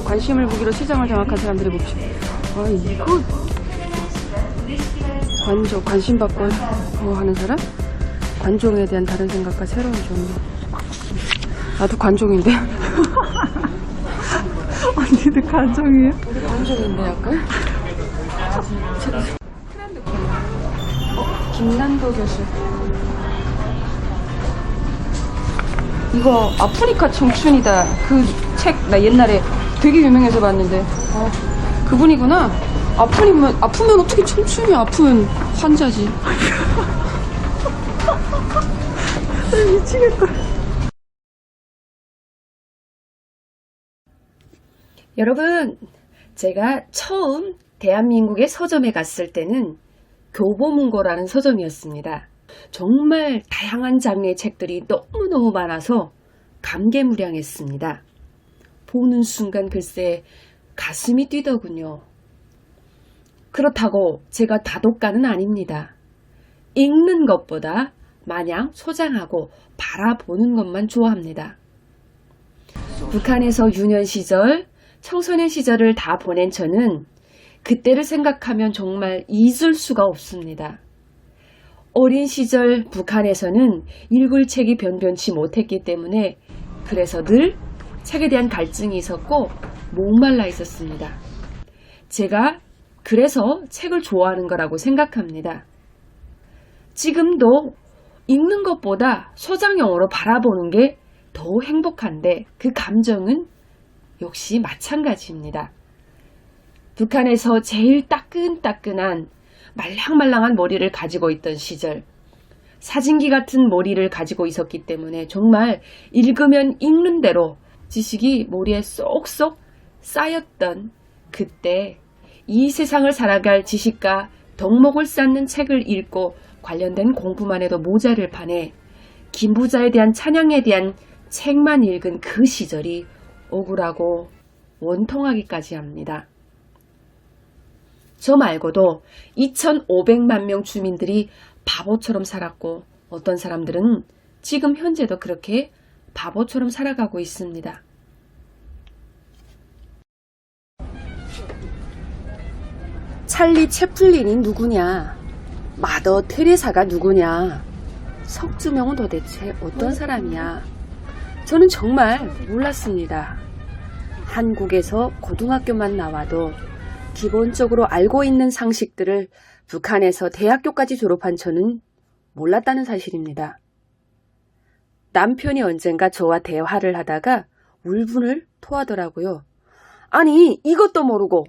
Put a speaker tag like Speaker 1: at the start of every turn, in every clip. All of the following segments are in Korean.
Speaker 1: 관심을 보기로 시장을 장악한 사람들의 몫이. 아, 이거 관심 받고 하는 사람? 관종에 대한 다른 생각과 새로운 종. 나도 관종인데.
Speaker 2: 언니도 관종이에요?
Speaker 1: 우리 관종인데 약간. 트렌드 코너. 김난도 교수. 이거 아프리카 청춘이다. 그 책 나 옛날에 되게 유명해서 봤는데. 그분이구나. 아프면 어떻게 청춘이 아프면 환자지.
Speaker 2: 미치겠다.
Speaker 3: 여러분, 제가 처음 대한민국의 서점에 갔을 때는 교보문고라는 서점이었습니다. 정말 다양한 장르의 책들이 너무너무 많아서 감개무량했습니다. 보는 순간 글쎄 가슴이 뛰더군요. 그렇다고 제가 다독가는 아닙니다. 읽는 것보다 마냥 소장하고 바라보는 것만 좋아합니다. 북한에서 유년 시절, 청소년 시절을 다 보낸 저는 그때를 생각하면 정말 잊을 수가 없습니다. 어린 시절 북한에서는 읽을 책이 변변치 못했기 때문에 그래서 늘 책에 대한 갈증이 있었고 목말라 있었습니다. 제가 그래서 책을 좋아하는 거라고 생각합니다. 지금도 읽는 것보다 소장용으로 바라보는 게 더 행복한데 그 감정은 역시 마찬가지입니다. 북한에서 제일 따끈따끈한 말랑말랑한 머리를 가지고 있던 시절, 사진기 같은 머리를 가지고 있었기 때문에 정말 읽으면 읽는 대로 지식이 머리에 쏙쏙 쌓였던 그때 이 세상을 살아갈 지식과 덕목을 쌓는 책을 읽고 관련된 공부만 해도 모자를 파네 김부자에 대한 찬양에 대한 책만 읽은 그 시절이 억울하고 원통하기까지 합니다. 저 말고도 2,500만 명 주민들이 바보처럼 살았고 어떤 사람들은 지금 현재도 그렇게 바보처럼 살아가고 있습니다. 찰리 채플린이 누구냐? 마더 테레사가 누구냐? 석주명은 도대체 어떤 사람이야? 저는 정말 몰랐습니다. 한국에서 고등학교만 나와도 기본적으로 알고 있는 상식들을 북한에서 대학교까지 졸업한 저는 몰랐다는 사실입니다. 남편이 언젠가 저와 대화를 하다가 울분을 토하더라고요. 아니, 이것도 모르고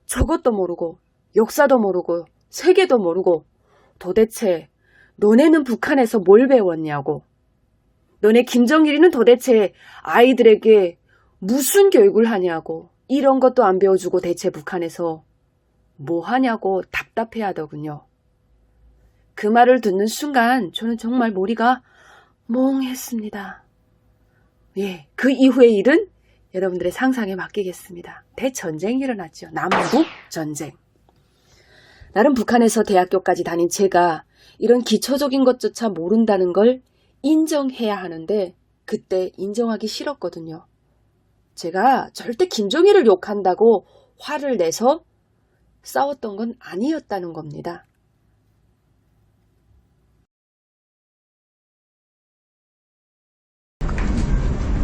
Speaker 3: 저것도 모르고 역사도 모르고 세계도 모르고 도대체 너네는 북한에서 뭘 배웠냐고. 너네 김정일이는 도대체 아이들에게 무슨 교육을 하냐고. 이런 것도 안 배워주고 대체 북한에서 뭐 하냐고 답답해 하더군요. 그 말을 듣는 순간 저는 정말 머리가 멍했습니다. 예, 그 이후의 일은 여러분들의 상상에 맡기겠습니다. 대전쟁이 일어났죠. 남북 전쟁. 나름 북한에서 대학교까지 다닌 제가 이런 기초적인 것조차 모른다는 걸 인정해야 하는데 그때 인정하기 싫었거든요. 제가 절대 김정일을 욕한다고 화를 내서 싸웠던 건 아니었다는 겁니다.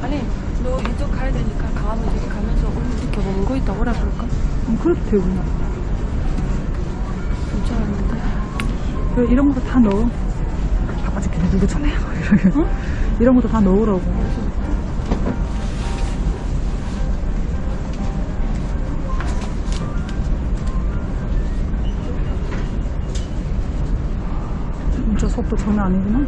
Speaker 1: 아니, 너 이쪽 가야 되니까 가면 저기 가면서 오늘 지켜보는 거 있다 오라 그럴까?
Speaker 2: 그래도 되구나.
Speaker 1: 진짜 왔는데.
Speaker 2: 그래, 이런 것도 다 넣어. 아빠 걔네 누구 전에 이러게. 응? 이런 것도 다 넣으라고. 진짜 속도 장난 아니구나.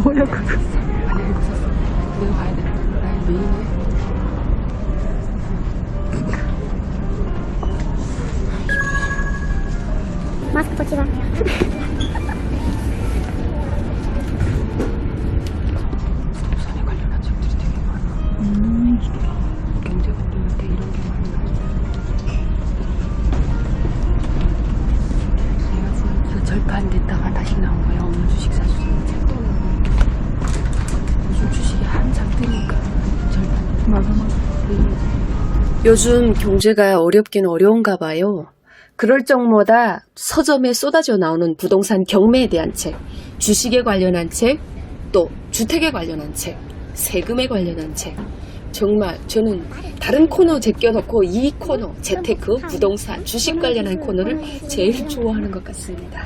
Speaker 2: 뭐야 그거.
Speaker 1: 아니, 이거 샀어. 내가 가야 돼. 나의 메인에.
Speaker 4: 마스크 벗기가.
Speaker 1: 부산에 관련한 책. 반 됐다가 다시 나온 거야. 오늘 주식 사주세요. 요즘 주식이 한참 뜨니까 절반.
Speaker 2: 맞아.
Speaker 3: 요즘 경제가 어렵긴 어려운가 봐요. 그럴 적마다 서점에 쏟아져 나오는 부동산 경매에 대한 책, 주식에 관련한 책, 또 주택에 관련한 책, 세금에 관련한 책. 정말 저는 다른 코너 제껴놓고 이 코너, 재테크, 부동산, 주식 관련한 코너를 제일 좋아하는 것 같습니다.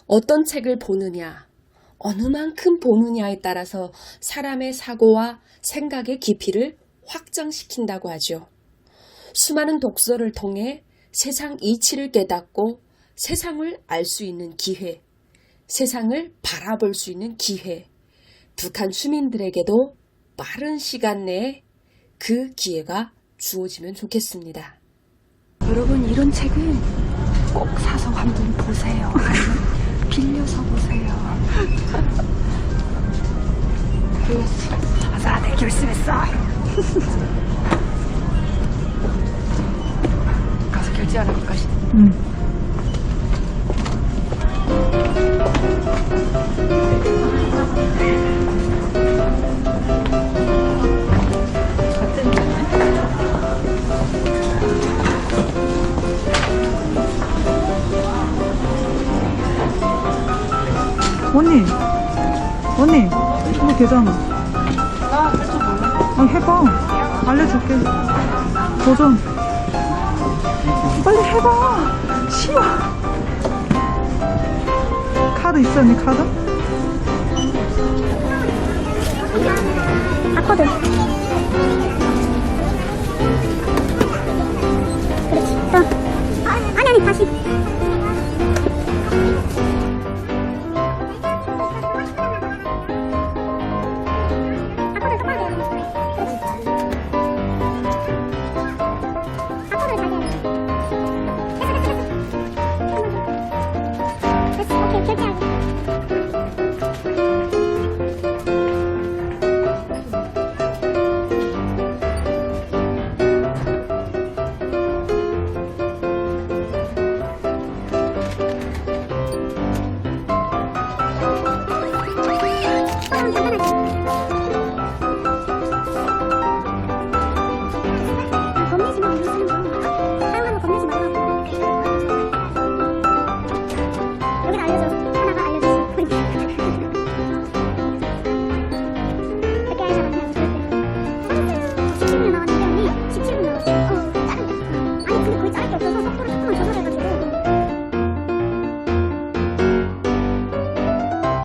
Speaker 3: 어떤 책을 보느냐, 어느 만큼 보느냐에 따라서 사람의 사고와 생각의 깊이를 확장시킨다고 하죠. 수많은 독서를 통해 세상 이치를 깨닫고 세상을 알 수 있는 기회, 세상을 바라볼 수 있는 기회, 북한 주민들에게도 빠른 시간 내에 그 기회가 주어지면 좋겠습니다.
Speaker 1: 여러분, 이런 책은 꼭 사서 한번 보세요. 아니면 빌려서 보세요. 그랬어. 아자, 내 결심했어. 가서 결제하러 갈까?
Speaker 2: 언니, 이거 되잖아.
Speaker 1: 나 할 줄 몰라.
Speaker 2: 아, 해봐. 알려줄게. 도전. 빨리 해봐. 쉬워. 카드 있어, 언니 카드?
Speaker 4: 아거든. 그렇지. 아니, 다시.